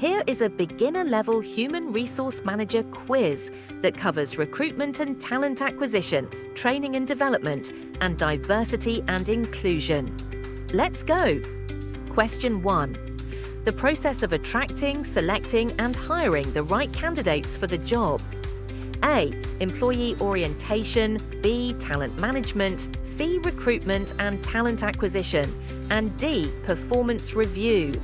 Here is a beginner-level human resource manager quiz that covers recruitment and talent acquisition, training and development, and diversity and inclusion. Let's go! Question 1. The process of attracting, selecting, and hiring the right candidates for the job. A. Employee orientation, B. Talent management, C. Recruitment and talent acquisition, and D. Performance review.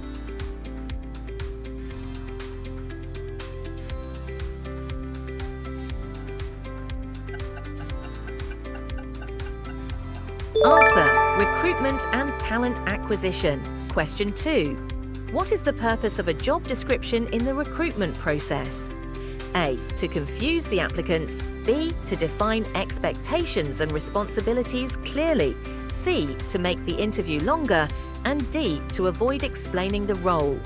Answer: Recruitment and talent acquisition. Question 2. What is the purpose of a job description in the recruitment process? A. To confuse the applicants. B. To define expectations and responsibilities clearly. C. To make the interview longer. And D. To avoid explaining the role.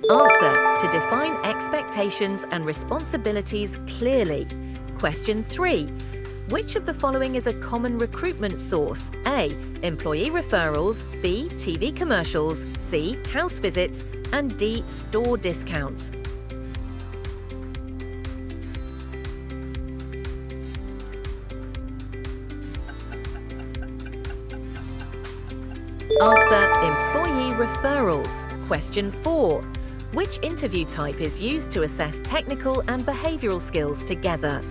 Answer: To define expectations and responsibilities clearly. Question 3. Which of the following is a common recruitment source? A. Employee referrals, B. TV commercials, C. House visits, and D. Store discounts. Answer: Employee referrals. Question 4. Which interview type is used to assess technical and behavioural skills together?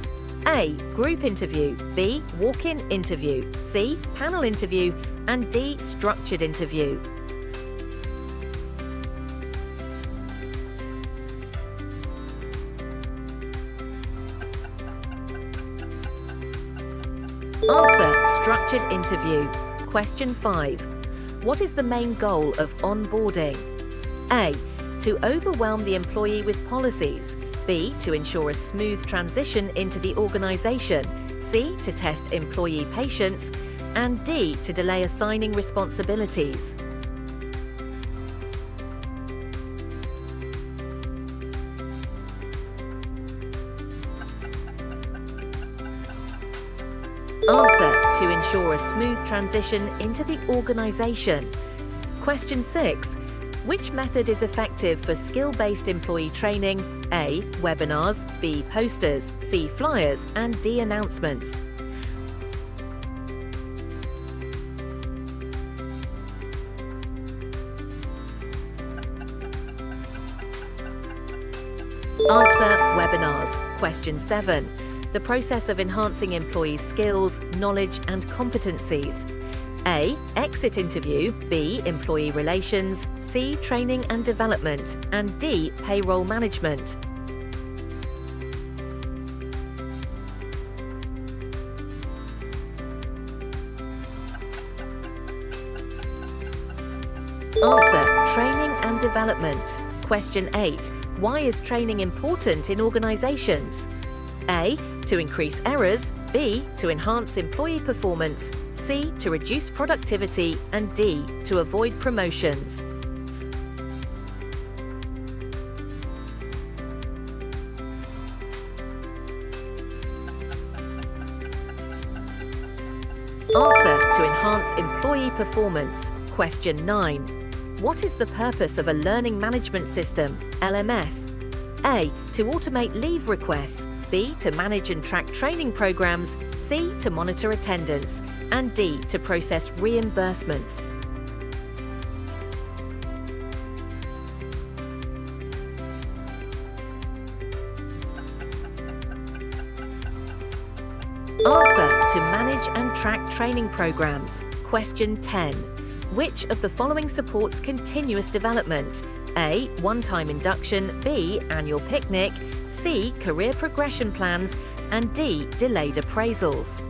A. Group interview, B. Walk-in interview, C. Panel interview, and D. Structured interview. Answer: Structured interview. Question 5. What is the main goal of onboarding? A. To overwhelm the employee with policies. B. To ensure a smooth transition into the organisation. C. To test employee patience. And D. To delay assigning responsibilities. Answer: To ensure a smooth transition into the organisation. Question 6. Which method is effective for skill-based employee training? A. Webinars, B. Posters, C. Flyers, and D. Announcements. Answer: Webinars. Question 7. The process of enhancing employees' skills, knowledge, and competencies. A. Exit interview, B. Employee relations, C. Training and development, and D. Payroll management. Answer: Training and development. Question 8. Why is training important in organisations? A. To increase errors, B. To enhance employee performance, C. To reduce productivity, and D. To avoid promotions. Answer: To enhance employee performance. Question 9. What is the purpose of a learning management system, LMS? A. To automate leave requests, B. To manage and track training programs, C. To monitor attendance, and D. To process reimbursements. Answer: To manage and track training programs. Question 10. Which of the following supports continuous development? A. One-time induction, B. Annual picnic, C. Career progression plans, and D. Delayed appraisals.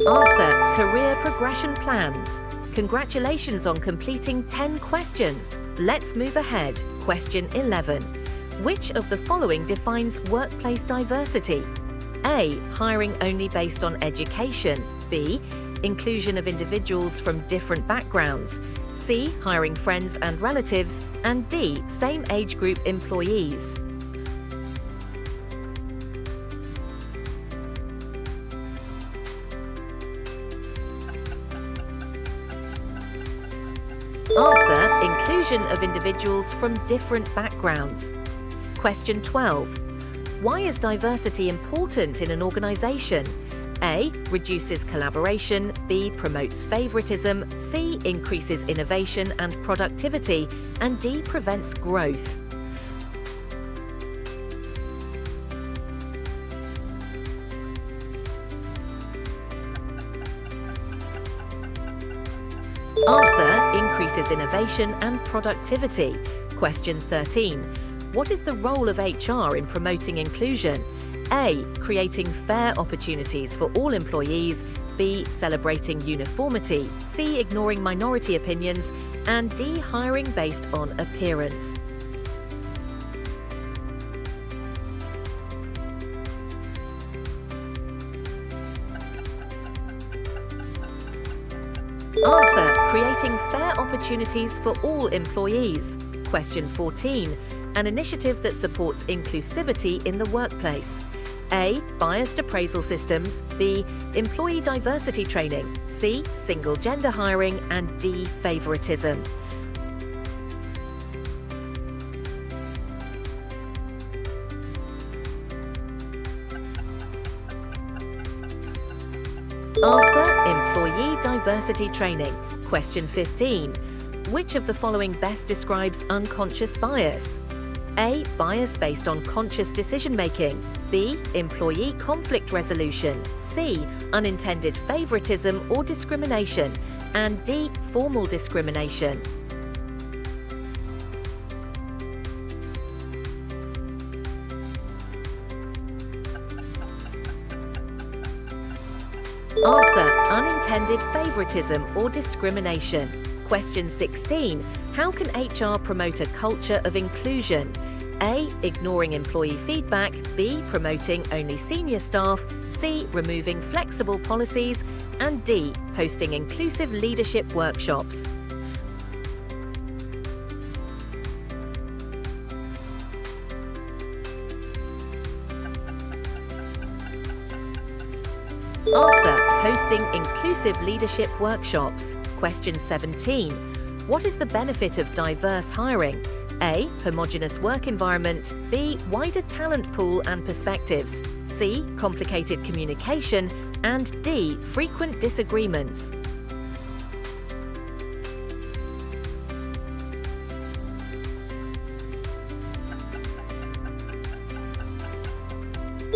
Answer: Career progression plans. Congratulations on completing 10 questions. Let's move ahead. Question 11. Which of the following defines workplace diversity? A. Hiring only based on education. B. inclusion of individuals from different backgrounds, C, hiring friends and relatives, and D, same age group employees. Answer: inclusion of individuals from different backgrounds. Question 12. Why is diversity important in an organization? A, reduces collaboration, B, promotes favoritism, C, increases innovation and productivity, and D, prevents growth. Answer: increases innovation and productivity. Question 13. What is the role of HR in promoting inclusion? A, creating fair opportunities for all employees, B, celebrating uniformity, C, ignoring minority opinions, and D, hiring based on appearance. Answer: creating fair opportunities for all employees. Question 14. An initiative that supports inclusivity in the workplace. A, biased appraisal systems, B, employee diversity training, C, single gender hiring, and D, favoritism. Answer: employee diversity training. Question 15. Which of the following best describes unconscious bias? A, bias based on conscious decision-making, B, employee conflict resolution, C, unintended favoritism or discrimination, and D, formal discrimination. Answer: unintended favoritism or discrimination. Question 16. How can HR promote a culture of inclusion? A, ignoring employee feedback, B, promoting only senior staff, C, removing flexible policies, and D, hosting inclusive leadership workshops. Answer: hosting inclusive leadership workshops. Question 17. What is the benefit of diverse hiring? A, homogeneous work environment, B, wider talent pool and perspectives, C, complicated communication, and D, frequent disagreements.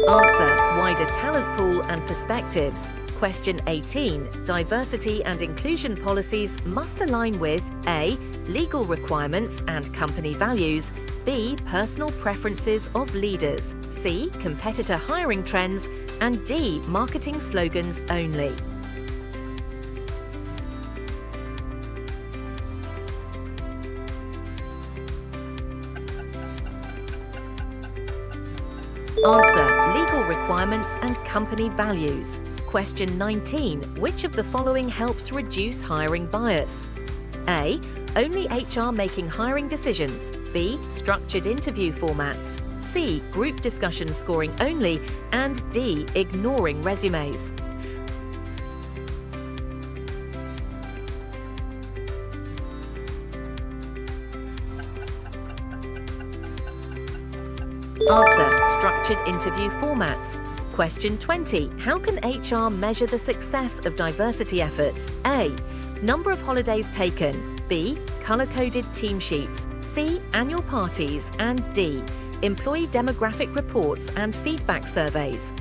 Answer: wider talent pool and perspectives. Question 18. Diversity and inclusion policies must align with A, legal requirements and company values, B, personal preferences of leaders, C, competitor hiring trends, and D, marketing slogans only. Answer: legal requirements and company values. Question 19. Which of the following helps reduce hiring bias? A, only HR making hiring decisions, B, structured interview formats, C, group discussion scoring only, and D, ignoring resumes. Answer: structured interview formats. Question 20. How can HR measure the success of diversity efforts? A, number of holidays taken, B, color-coded team sheets, C, annual parties, and D, employee demographic reports and feedback surveys.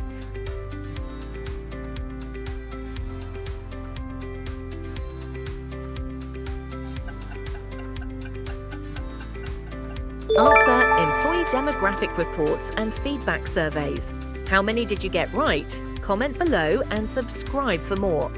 Answer: employee demographic reports and feedback surveys. How many did you get right? Comment below and subscribe for more.